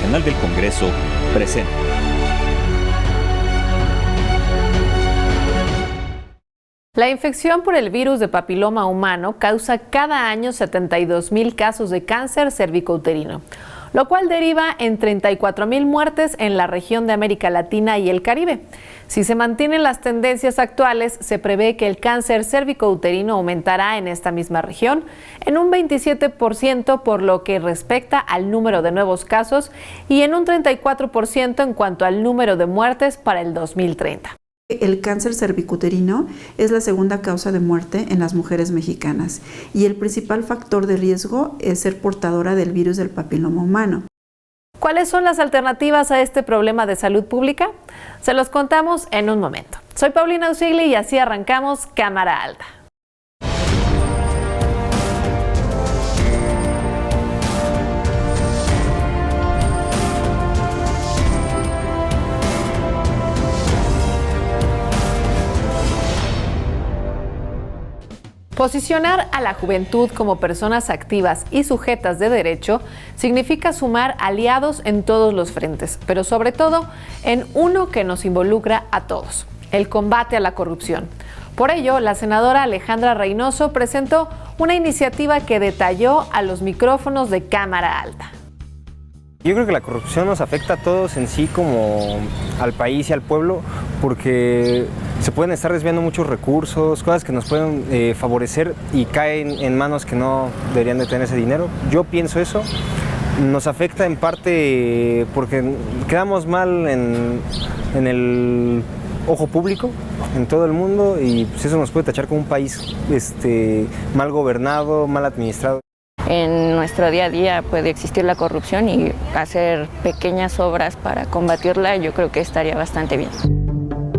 Nacional del Congreso presenta. La infección por el virus de papiloma humano causa cada año 72,000 casos de cáncer cervicouterino, lo cual deriva en 34,000 muertes en la región de América Latina y el Caribe. Si se mantienen las tendencias actuales, se prevé que el cáncer cervicouterino aumentará en esta misma región en un 27% por lo que respecta al número de nuevos casos y en un 34% en cuanto al número de muertes para el 2030. El cáncer cervicuterino es la segunda causa de muerte en las mujeres mexicanas y el principal factor de riesgo es ser portadora del virus del papiloma humano. ¿Cuáles son las alternativas a este problema de salud pública? Se los contamos en un momento. Soy Paulina Usigli y así arrancamos Cámara Alta. Posicionar a la juventud como personas activas y sujetas de derecho significa sumar aliados en todos los frentes, pero sobre todo en uno que nos involucra a todos, el combate a la corrupción. Por ello, la senadora Alejandra Reynoso presentó una iniciativa que detalló a los micrófonos de Cámara Alta. Yo creo que la corrupción nos afecta a todos en sí, como al país y al pueblo, porque se pueden estar desviando muchos recursos, cosas que nos pueden favorecer y caen en manos que no deberían de tener ese dinero. Yo pienso eso. Nos afecta en parte porque quedamos mal en el ojo público en todo el mundo y pues eso nos puede tachar como un país mal gobernado, mal administrado. En nuestro día a día puede existir la corrupción y hacer pequeñas obras para combatirla, yo creo que estaría bastante bien.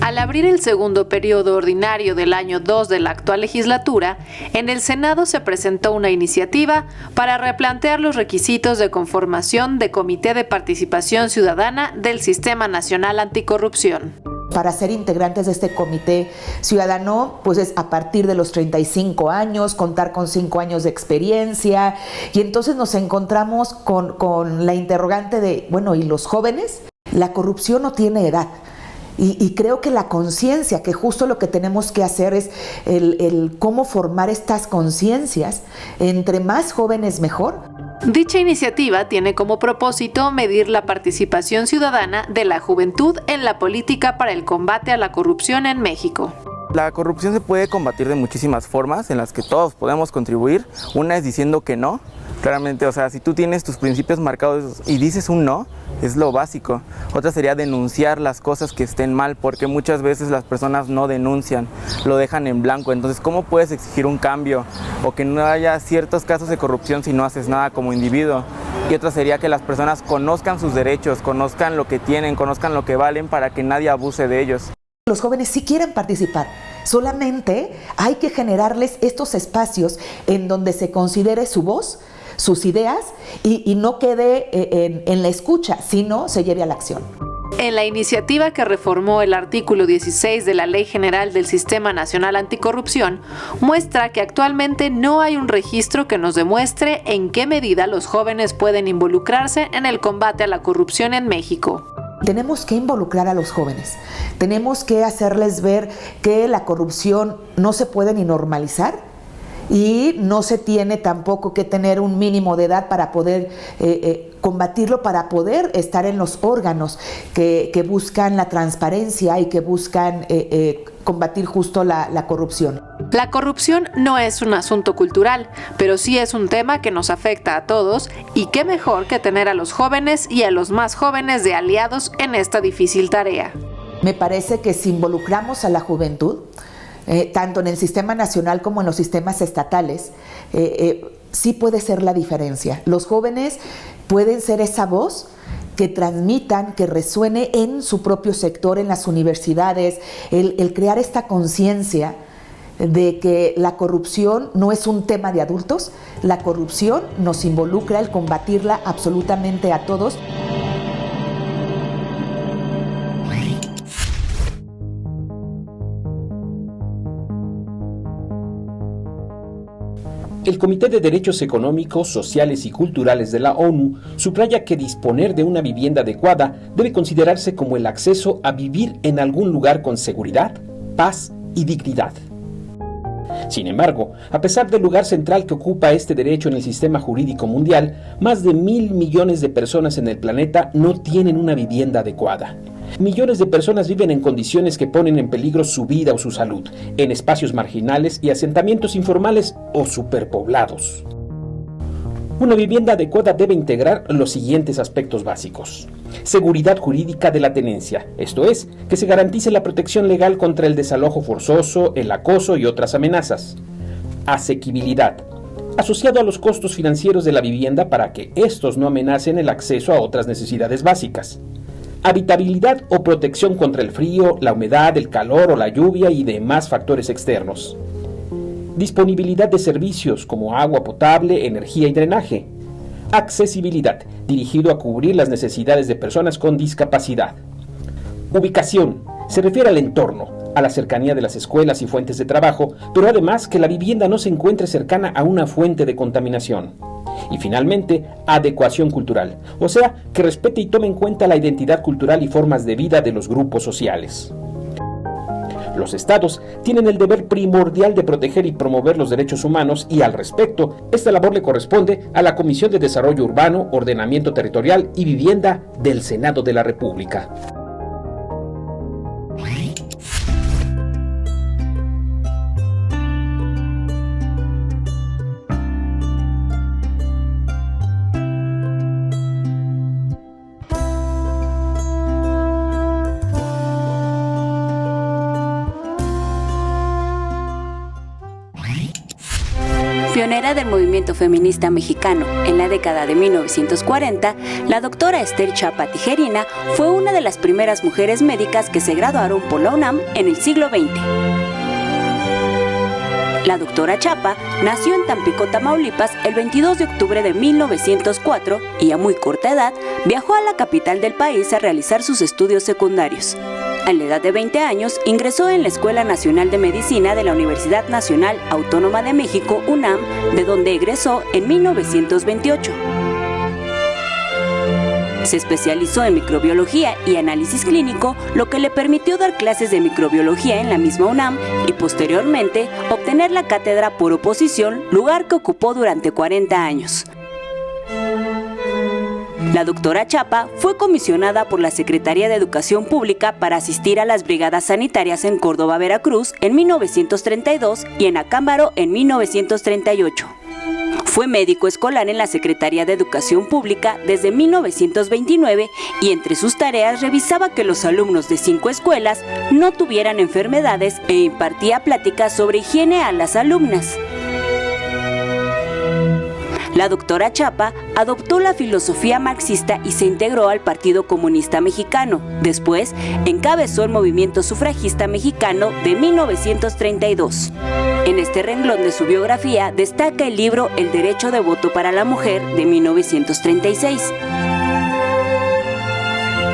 Al abrir el segundo periodo ordinario del año 2 de la actual legislatura, en el Senado se presentó una iniciativa para replantear los requisitos de conformación de Comité de Participación Ciudadana del Sistema Nacional Anticorrupción. Para ser integrantes de este comité ciudadano, pues es a partir de los 35 años, contar con 5 años de experiencia, y entonces nos encontramos con la interrogante de, bueno, ¿y los jóvenes? La corrupción no tiene edad. Y creo que la conciencia, que justo lo que tenemos que hacer es el cómo formar estas conciencias, entre más jóvenes mejor. Dicha iniciativa tiene como propósito medir la participación ciudadana de la juventud en la política para el combate a la corrupción en México. La corrupción se puede combatir de muchísimas formas en las que todos podemos contribuir. Una es diciendo que no. Claramente, o sea, si tú tienes tus principios marcados y dices un no, es lo básico. Otra sería denunciar las cosas que estén mal, porque muchas veces las personas no denuncian, lo dejan en blanco. Entonces, ¿cómo puedes exigir un cambio o que no haya ciertos casos de corrupción si no haces nada como individuo? Y otra sería que las personas conozcan sus derechos, conozcan lo que tienen, conozcan lo que valen para que nadie abuse de ellos. Los jóvenes sí quieren participar, solamente hay que generarles estos espacios en donde se considere su voz, sus ideas y no quede en la escucha, sino se lleve a la acción. En la iniciativa que reformó el artículo 16 de la Ley General del Sistema Nacional Anticorrupción, muestra que actualmente no hay un registro que nos demuestre en qué medida los jóvenes pueden involucrarse en el combate a la corrupción en México. Tenemos que involucrar a los jóvenes, tenemos que hacerles ver que la corrupción no se puede ni normalizar y no se tiene tampoco que tener un mínimo de edad para poder combatirlo, para poder estar en los órganos que buscan la transparencia y que buscan combatir justo la corrupción. La corrupción no es un asunto cultural, pero sí es un tema que nos afecta a todos y qué mejor que tener a los jóvenes y a los más jóvenes de aliados en esta difícil tarea. Me parece que si involucramos a la juventud, tanto en el sistema nacional como en los sistemas estatales, sí puede ser la diferencia. Los jóvenes pueden ser esa voz que transmitan, que resuene en su propio sector, en las universidades, el crear esta conciencia de que la corrupción no es un tema de adultos, la corrupción nos involucra, el combatirla absolutamente a todos. El Comité de Derechos Económicos, Sociales y Culturales de la ONU subraya que disponer de una vivienda adecuada debe considerarse como el acceso a vivir en algún lugar con seguridad, paz y dignidad. Sin embargo, a pesar del lugar central que ocupa este derecho en el sistema jurídico mundial, más de 1.000 millones de personas en el planeta no tienen una vivienda adecuada. Millones de personas viven en condiciones que ponen en peligro su vida o su salud, en espacios marginales y asentamientos informales o superpoblados. Una vivienda adecuada debe integrar los siguientes aspectos básicos. Seguridad jurídica de la tenencia, esto es, que se garantice la protección legal contra el desalojo forzoso, el acoso y otras amenazas. Asequibilidad, asociado a los costos financieros de la vivienda para que estos no amenacen el acceso a otras necesidades básicas. Habitabilidad o protección contra el frío, la humedad, el calor o la lluvia y demás factores externos. Disponibilidad de servicios como agua potable, energía y drenaje. Accesibilidad, dirigido a cubrir las necesidades de personas con discapacidad. Ubicación, se refiere al entorno, a la cercanía de las escuelas y fuentes de trabajo, pero además que la vivienda no se encuentre cercana a una fuente de contaminación. Y finalmente, adecuación cultural, o sea, que respete y tome en cuenta la identidad cultural y formas de vida de los grupos sociales. Los estados tienen el deber primordial de proteger y promover los derechos humanos y al respecto, esta labor le corresponde a la Comisión de Desarrollo Urbano, Ordenamiento Territorial y Vivienda del Senado de la República. Pionera del movimiento feminista mexicano en la década de 1940, la doctora Esther Chapa Tijerina fue una de las primeras mujeres médicas que se graduaron por la UNAM en el siglo XX. La doctora Chapa nació en Tampico, Tamaulipas, el 22 de octubre de 1904 y a muy corta edad viajó a la capital del país a realizar sus estudios secundarios. A la edad de 20 años, ingresó en la Escuela Nacional de Medicina de la Universidad Nacional Autónoma de México, UNAM, de donde egresó en 1928. Se especializó en microbiología y análisis clínico, lo que le permitió dar clases de microbiología en la misma UNAM y posteriormente obtener la cátedra por oposición, lugar que ocupó durante 40 años. La doctora Chapa fue comisionada por la Secretaría de Educación Pública para asistir a las brigadas sanitarias en Córdoba, Veracruz, en 1932 y en Acámbaro en 1938. Fue médico escolar en la Secretaría de Educación Pública desde 1929 y entre sus tareas revisaba que los alumnos de 5 escuelas no tuvieran enfermedades e impartía pláticas sobre higiene a las alumnas. La doctora Chapa adoptó la filosofía marxista y se integró al Partido Comunista Mexicano. Después, encabezó el movimiento sufragista mexicano de 1932. En este renglón de su biografía destaca el libro El derecho de voto para la mujer de 1936.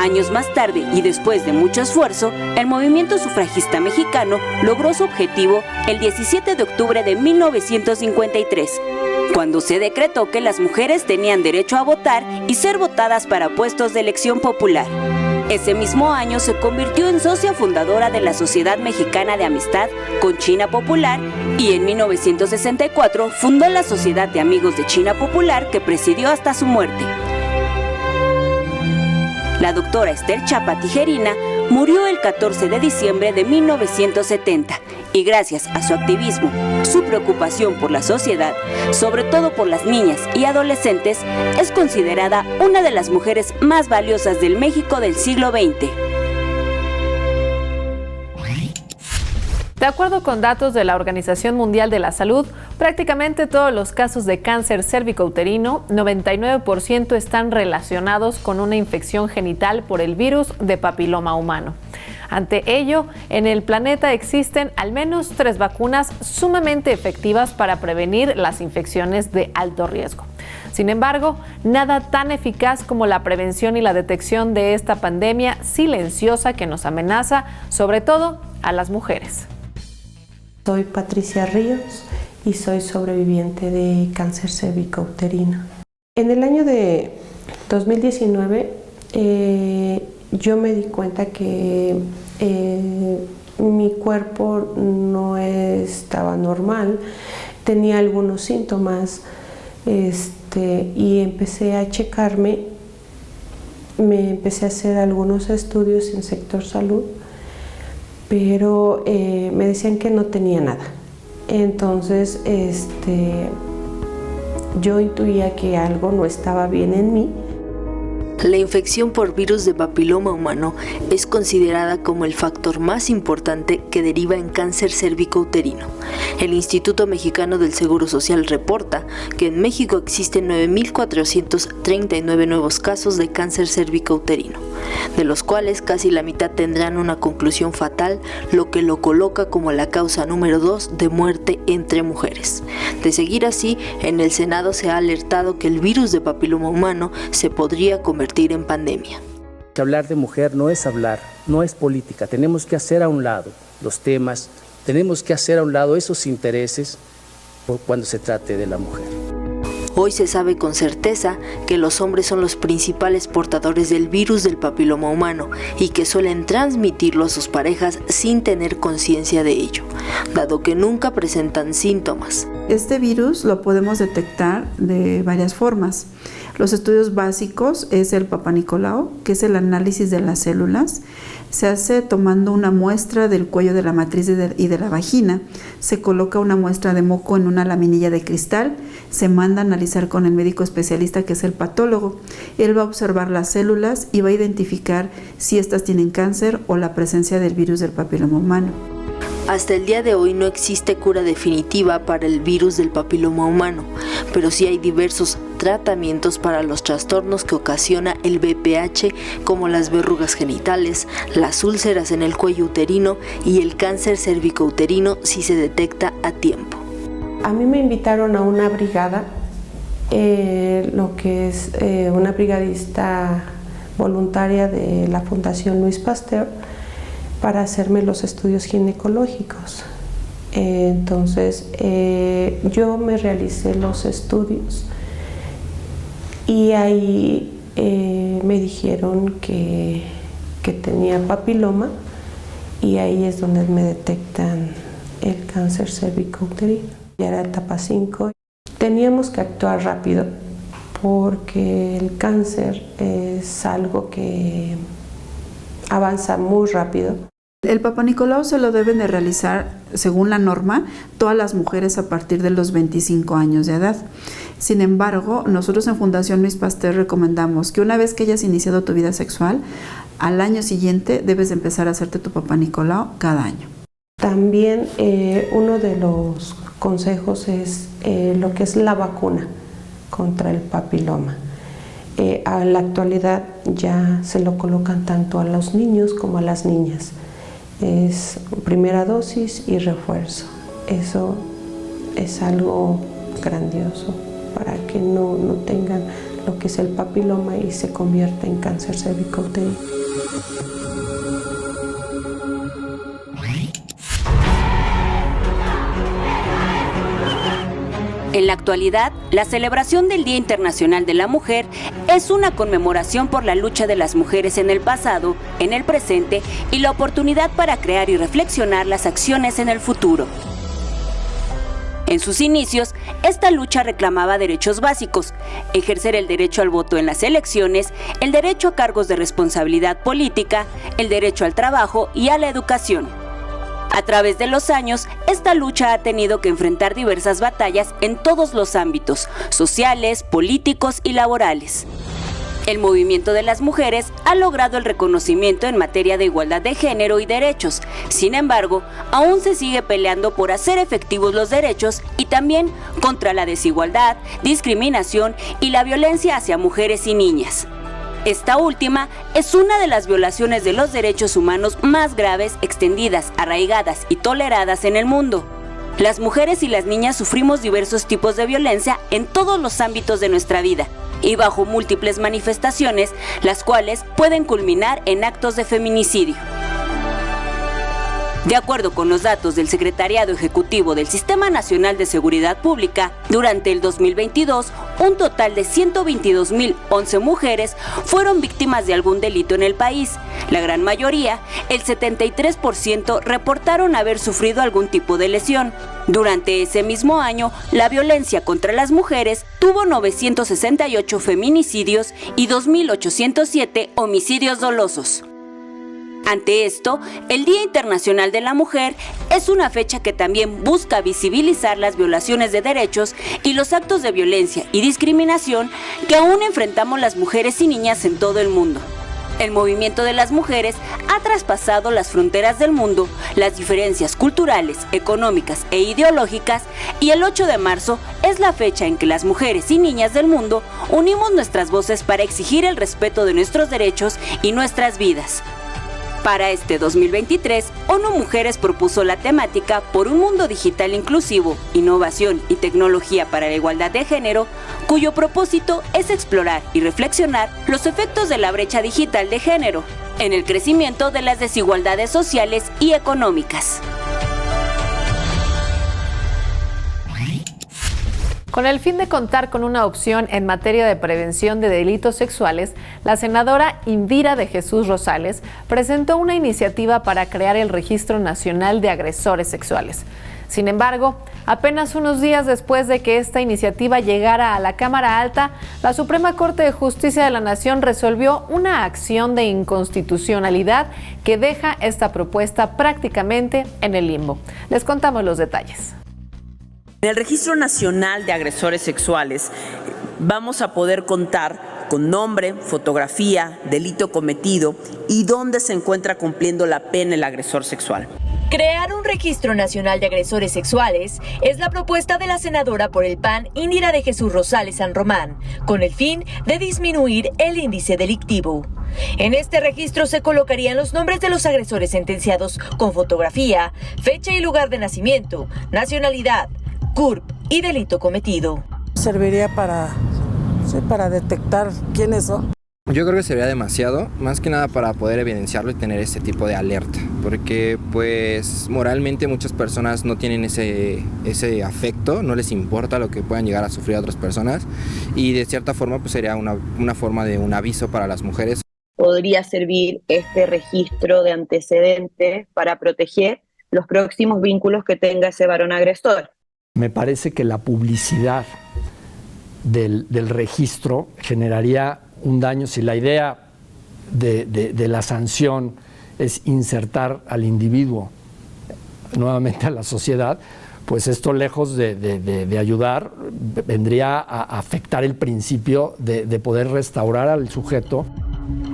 Años más tarde y después de mucho esfuerzo, el movimiento sufragista mexicano logró su objetivo el 17 de octubre de 1953, cuando se decretó que las mujeres tenían derecho a votar y ser votadas para puestos de elección popular. Ese mismo año se convirtió en socia fundadora de la Sociedad Mexicana de Amistad con China Popular y en 1964 fundó la Sociedad de Amigos de China Popular, que presidió hasta su muerte. La doctora Esther Chapa Tijerina murió el 14 de diciembre de 1970 y gracias a su activismo, su preocupación por la sociedad, sobre todo por las niñas y adolescentes, es considerada una de las mujeres más valiosas del México del siglo XX. De acuerdo con datos de la Organización Mundial de la Salud, prácticamente todos los casos de cáncer cérvico-uterino, 99% están relacionados con una infección genital por el virus de papiloma humano. Ante ello, en el planeta existen al menos 3 vacunas sumamente efectivas para prevenir las infecciones de alto riesgo. Sin embargo, nada tan eficaz como la prevención y la detección de esta pandemia silenciosa que nos amenaza, sobre todo a las mujeres. Soy Patricia Ríos y soy sobreviviente de cáncer cervicouterino. En el año de 2019 yo me di cuenta que mi cuerpo no estaba normal, tenía algunos síntomas y empecé a checarme, me empecé a hacer algunos estudios en sector salud, pero me decían que no tenía nada. Entonces yo intuía que algo no estaba bien en mí. La infección por virus de papiloma humano es considerada como el factor más importante que deriva en cáncer cervicouterino. El Instituto Mexicano del Seguro Social reporta que en México existen 9.439 nuevos casos de cáncer cervicouterino, de los cuales casi la mitad tendrán una conclusión fatal, lo que lo coloca como la causa número 2 de muerte entre mujeres. De seguir así, en el Senado se ha alertado que el virus de papiloma humano se podría convertir en pandemia. Hablar de mujer no es hablar, no es política. Tenemos que hacer a un lado los temas, tenemos que hacer a un lado esos intereses cuando se trate de la mujer. Hoy se sabe con certeza que los hombres son los principales portadores del virus del papiloma humano y que suelen transmitirlo a sus parejas sin tener conciencia de ello, dado que nunca presentan síntomas. Este virus lo podemos detectar de varias formas. Los estudios básicos es el Papa Nicolau, que es el análisis de las células. Se hace tomando una muestra del cuello de la matriz y de la vagina. Se coloca una muestra de moco en una laminilla de cristal. Se manda a analizar con el médico especialista, que es el patólogo. Él va a observar las células y va a identificar si estas tienen cáncer o la presencia del virus del papiloma humano. Hasta el día de hoy no existe cura definitiva para el virus del papiloma humano, pero sí hay diversos tratamientos para los trastornos que ocasiona el BPH, como las verrugas genitales, las úlceras en el cuello uterino y el cáncer cervicouterino si se detecta a tiempo. A mí me invitaron a una brigada, lo que es una brigadista voluntaria de la Fundación Luis Pasteur, para hacerme los estudios ginecológicos. Entonces yo me realicé los estudios y ahí me dijeron que tenía papiloma, y ahí es donde me detectan el cáncer cervicouterino. Ya era etapa 5. Teníamos que actuar rápido porque el cáncer es algo que avanza muy rápido. El Papa Nicolau se lo deben de realizar, según la norma, todas las mujeres a partir de los 25 años de edad. Sin embargo, nosotros en Fundación Luis Pasteur recomendamos que una vez que hayas iniciado tu vida sexual, al año siguiente debes de empezar a hacerte tu Papa Nicolau cada año. También uno de los consejos es lo que es la vacuna contra el papiloma. A la actualidad ya se lo colocan tanto a los niños como a las niñas. Es primera dosis y refuerzo. Eso es algo grandioso para que no tengan lo que es el papiloma y se convierta en cáncer cervicouterino. En la actualidad, la celebración del Día Internacional de la Mujer es una conmemoración por la lucha de las mujeres en el pasado, en el presente y la oportunidad para crear y reflexionar las acciones en el futuro. En sus inicios, esta lucha reclamaba derechos básicos: ejercer el derecho al voto en las elecciones, el derecho a cargos de responsabilidad política, el derecho al trabajo y a la educación. A través de los años, esta lucha ha tenido que enfrentar diversas batallas en todos los ámbitos, sociales, políticos y laborales. El movimiento de las mujeres ha logrado el reconocimiento en materia de igualdad de género y derechos. Sin embargo, aún se sigue peleando por hacer efectivos los derechos y también contra la desigualdad, discriminación y la violencia hacia mujeres y niñas. Esta última es una de las violaciones de los derechos humanos más graves, extendidas, arraigadas y toleradas en el mundo. Las mujeres y las niñas sufrimos diversos tipos de violencia en todos los ámbitos de nuestra vida y bajo múltiples manifestaciones, las cuales pueden culminar en actos de feminicidio. De acuerdo con los datos del Secretariado Ejecutivo del Sistema Nacional de Seguridad Pública, durante el 2022, un total de 122.011 mujeres fueron víctimas de algún delito en el país. La gran mayoría, el 73%, reportaron haber sufrido algún tipo de lesión. Durante ese mismo año, la violencia contra las mujeres tuvo 968 feminicidios y 2.807 homicidios dolosos. Ante esto, el Día Internacional de la Mujer es una fecha que también busca visibilizar las violaciones de derechos y los actos de violencia y discriminación que aún enfrentamos las mujeres y niñas en todo el mundo. El movimiento de las mujeres ha traspasado las fronteras del mundo, las diferencias culturales, económicas e ideológicas, y el 8 de marzo es la fecha en que las mujeres y niñas del mundo unimos nuestras voces para exigir el respeto de nuestros derechos y nuestras vidas. Para este 2023, ONU Mujeres propuso la temática por un mundo digital inclusivo, innovación y tecnología para la igualdad de género, cuyo propósito es explorar y reflexionar los efectos de la brecha digital de género en el crecimiento de las desigualdades sociales y económicas. Con el fin de contar con una opción en materia de prevención de delitos sexuales, la senadora Indira de Jesús Rosales presentó una iniciativa para crear el Registro Nacional de Agresores Sexuales. Sin embargo, apenas unos días después de que esta iniciativa llegara a la Cámara Alta, la Suprema Corte de Justicia de la Nación resolvió una acción de inconstitucionalidad que deja esta propuesta prácticamente en el limbo. Les contamos los detalles. En el Registro Nacional de Agresores Sexuales vamos a poder contar con nombre, fotografía, delito cometido y dónde se encuentra cumpliendo la pena el agresor sexual. Crear un registro nacional de agresores sexuales es la propuesta de la senadora por el PAN, Indira de Jesús Rosales San Román, con el fin de disminuir el índice delictivo. En este registro se colocarían los nombres de los agresores sentenciados con fotografía, fecha y lugar de nacimiento, nacionalidad, CURP y delito cometido. Serviría para detectar quiénes son. Yo creo que sería demasiado, más que nada para poder evidenciarlo y tener este tipo de alerta, porque pues moralmente muchas personas no tienen ese afecto, no les importa lo que puedan llegar a sufrir a otras personas, y de cierta forma pues sería una forma de un aviso para las mujeres. Podría servir este registro de antecedentes para proteger los próximos vínculos que tenga ese varón agresor. Me parece que la publicidad del registro generaría un daño. Si la idea de la sanción es insertar al individuo nuevamente a la sociedad, pues esto, lejos de ayudar, vendría a afectar el principio de poder restaurar al sujeto.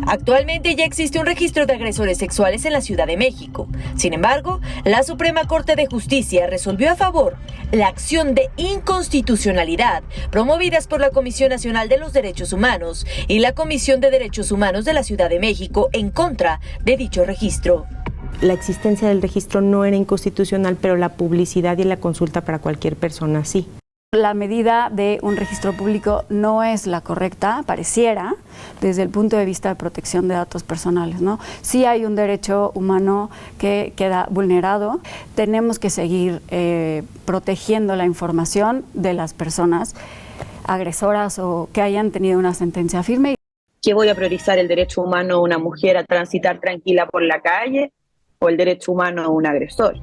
Actualmente ya existe un registro de agresores sexuales en la Ciudad de México. Sin embargo, la Suprema Corte de Justicia resolvió a favor la acción de inconstitucionalidad promovidas por la Comisión Nacional de los Derechos Humanos y la Comisión de Derechos Humanos de la Ciudad de México en contra de dicho registro. La existencia del registro no era inconstitucional, pero la publicidad y la consulta para cualquier persona sí. La medida de un registro público no es la correcta, pareciera, desde el punto de vista de protección de datos personales, ¿no? Sí hay un derecho humano que queda vulnerado. Tenemos que seguir protegiendo la información de las personas agresoras o que hayan tenido una sentencia firme. ¿Qué voy a priorizar, el derecho humano de una mujer a transitar tranquila por la calle o el derecho humano de un agresor?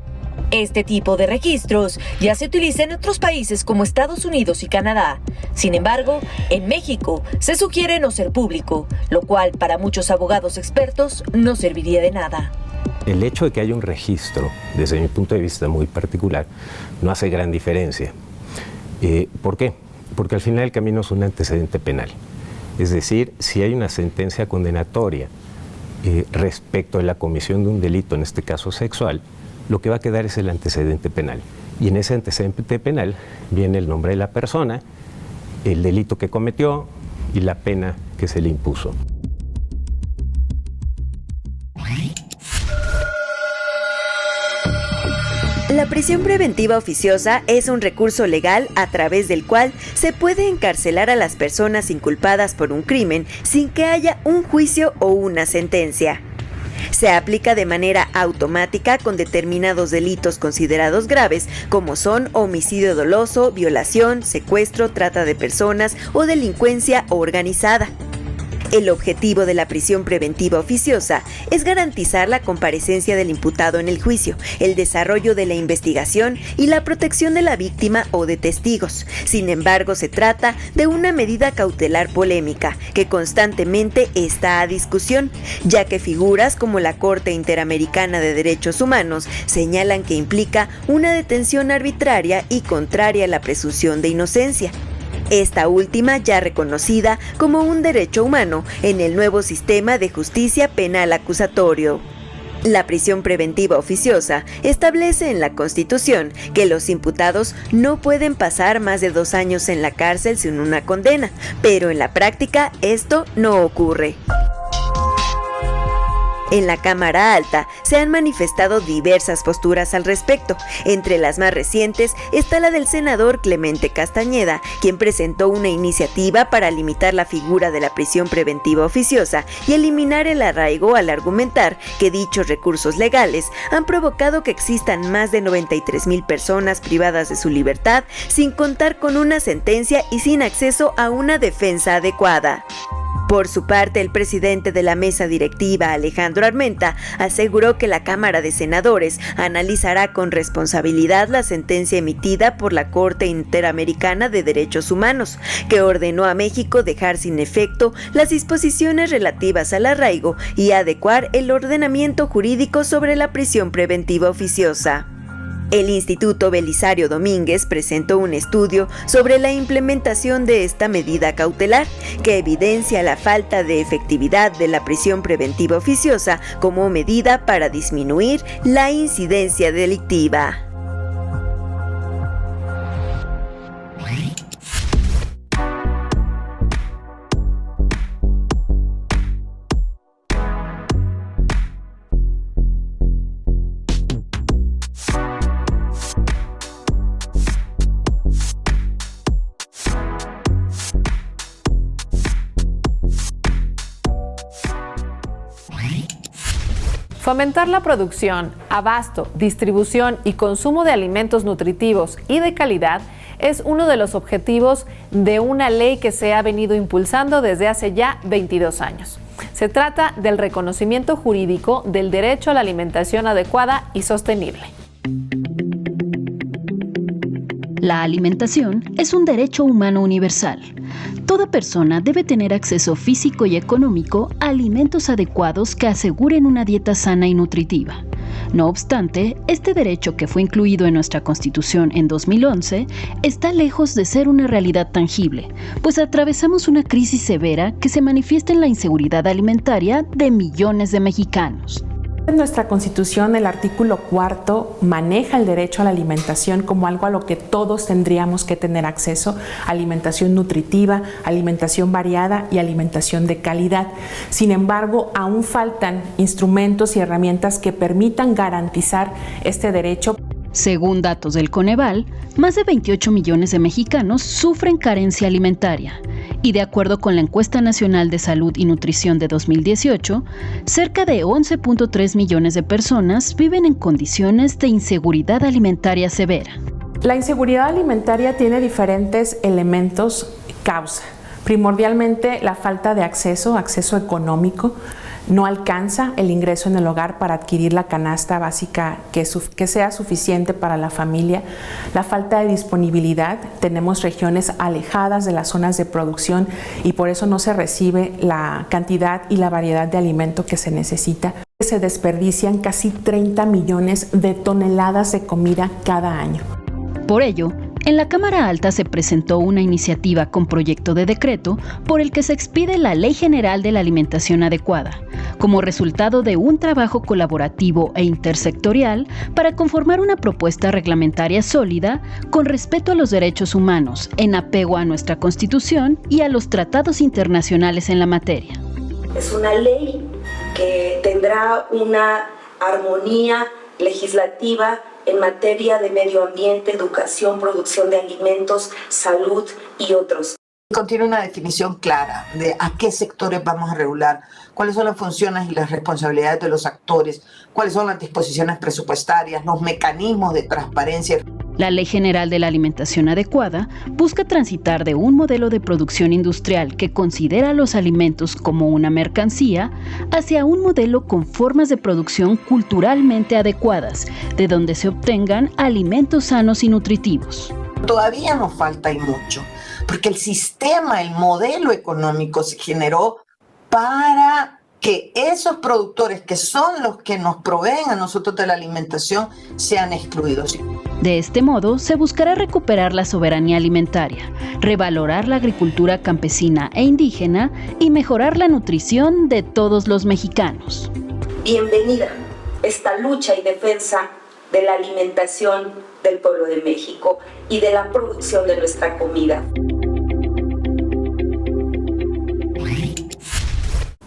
Este tipo de registros ya se utiliza en otros países como Estados Unidos y Canadá. Sin embargo, en México se sugiere no ser público, lo cual para muchos abogados expertos no serviría de nada. El hecho de que haya un registro, desde mi punto de vista muy particular, no hace gran diferencia. ¿Por qué? Porque al final el camino es un antecedente penal. Es decir, si hay una sentencia condenatoria respecto de la comisión de un delito, en este caso sexual, lo que va a quedar es el antecedente penal. Y en ese antecedente penal viene el nombre de la persona, el delito que cometió y la pena que se le impuso. La prisión preventiva oficiosa es un recurso legal a través del cual se puede encarcelar a las personas inculpadas por un crimen sin que haya un juicio o una sentencia. Se aplica de manera automática con determinados delitos considerados graves, como son homicidio doloso, violación, secuestro, trata de personas o delincuencia organizada. El objetivo de la prisión preventiva oficiosa es garantizar la comparecencia del imputado en el juicio, el desarrollo de la investigación y la protección de la víctima o de testigos. Sin embargo, se trata de una medida cautelar polémica que constantemente está a discusión, ya que figuras como la Corte Interamericana de Derechos Humanos señalan que implica una detención arbitraria y contraria a la presunción de inocencia. Esta última ya reconocida como un derecho humano en el nuevo sistema de justicia penal acusatorio. La prisión preventiva oficiosa establece en la Constitución que los imputados no pueden pasar más de 2 años en la cárcel sin una condena, pero en la práctica esto no ocurre. En la Cámara Alta se han manifestado diversas posturas al respecto. Entre las más recientes está la del senador Clemente Castañeda, quien presentó una iniciativa para limitar la figura de la prisión preventiva oficiosa y eliminar el arraigo al argumentar que dichos recursos legales han provocado que existan más de 93,000 personas privadas de su libertad sin contar con una sentencia y sin acceso a una defensa adecuada. Por su parte, el presidente de la mesa directiva, Alejandro Armenta, aseguró que la Cámara de Senadores analizará con responsabilidad la sentencia emitida por la Corte Interamericana de Derechos Humanos, que ordenó a México dejar sin efecto las disposiciones relativas al arraigo y adecuar el ordenamiento jurídico sobre la prisión preventiva oficiosa. El Instituto Belisario Domínguez presentó un estudio sobre la implementación de esta medida cautelar, que evidencia la falta de efectividad de la prisión preventiva oficiosa como medida para disminuir la incidencia delictiva. Fomentar la producción, abasto, distribución y consumo de alimentos nutritivos y de calidad es uno de los objetivos de una ley que se ha venido impulsando desde hace ya 22 años. Se trata del reconocimiento jurídico del derecho a la alimentación adecuada y sostenible. La alimentación es un derecho humano universal. Toda persona debe tener acceso físico y económico a alimentos adecuados que aseguren una dieta sana y nutritiva. No obstante, este derecho, que fue incluido en nuestra Constitución en 2011, está lejos de ser una realidad tangible, pues atravesamos una crisis severa que se manifiesta en la inseguridad alimentaria de millones de mexicanos. En nuestra Constitución, el artículo 4 maneja el derecho a la alimentación como algo a lo que todos tendríamos que tener acceso: alimentación nutritiva, alimentación variada y alimentación de calidad. Sin embargo, aún faltan instrumentos y herramientas que permitan garantizar este derecho. Según datos del Coneval, más de 28 millones de mexicanos sufren carencia alimentaria. Y de acuerdo con la Encuesta Nacional de Salud y Nutrición de 2018, cerca de 11.3 millones de personas viven en condiciones de inseguridad alimentaria severa. La inseguridad alimentaria tiene diferentes elementos causa. Primordialmente, la falta de acceso económico. No alcanza el ingreso en el hogar para adquirir la canasta básica que sea suficiente para la familia. La falta de disponibilidad. Tenemos regiones alejadas de las zonas de producción y por eso no se recibe la cantidad y la variedad de alimento que se necesita. Se desperdician casi 30 millones de toneladas de comida cada año. Por ello, en la Cámara Alta se presentó una iniciativa con proyecto de decreto por el que se expide la Ley General de la Alimentación Adecuada, como resultado de un trabajo colaborativo e intersectorial para conformar una propuesta reglamentaria sólida con respeto a los derechos humanos, en apego a nuestra Constitución y a los tratados internacionales en la materia. Es una ley que tendrá una armonía legislativa en materia de medio ambiente, educación, producción de alimentos, salud y otros. Contiene una definición clara de a qué sectores vamos a regular, cuáles son las funciones y las responsabilidades de los actores, cuáles son las disposiciones presupuestarias, los mecanismos de transparencia. La Ley General de la Alimentación Adecuada busca transitar de un modelo de producción industrial que considera los alimentos como una mercancía hacia un modelo con formas de producción culturalmente adecuadas, de donde se obtengan alimentos sanos y nutritivos. Todavía nos falta y mucho, porque el sistema, el modelo económico se generó para que esos productores que son los que nos proveen a nosotros de la alimentación sean excluidos. De este modo, se buscará recuperar la soberanía alimentaria, revalorar la agricultura campesina e indígena y mejorar la nutrición de todos los mexicanos. Bienvenida esta lucha y defensa de la alimentación del pueblo de México y de la producción de nuestra comida.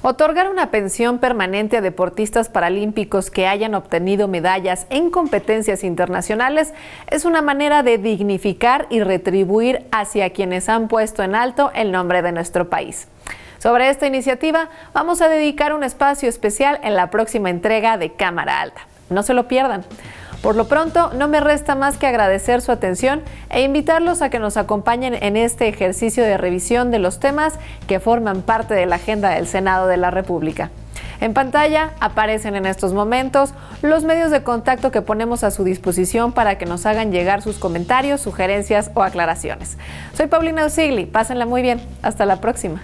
Otorgar una pensión permanente a deportistas paralímpicos que hayan obtenido medallas en competencias internacionales es una manera de dignificar y retribuir hacia quienes han puesto en alto el nombre de nuestro país. Sobre esta iniciativa vamos a dedicar un espacio especial en la próxima entrega de Cámara Alta. No se lo pierdan. Por lo pronto, no me resta más que agradecer su atención e invitarlos a que nos acompañen en este ejercicio de revisión de los temas que forman parte de la agenda del Senado de la República. En pantalla aparecen en estos momentos los medios de contacto que ponemos a su disposición para que nos hagan llegar sus comentarios, sugerencias o aclaraciones. Soy Paulina Usigli, pásenla muy bien. Hasta la próxima.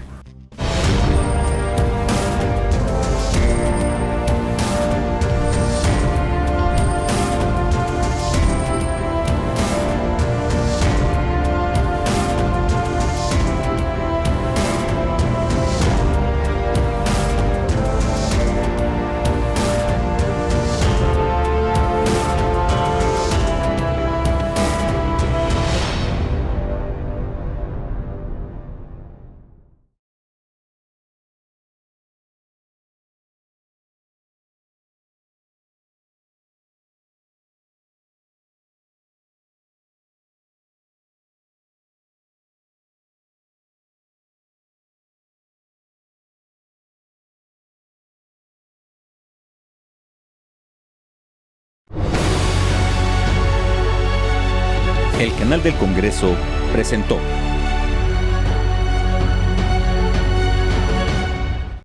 El canal del Congreso presentó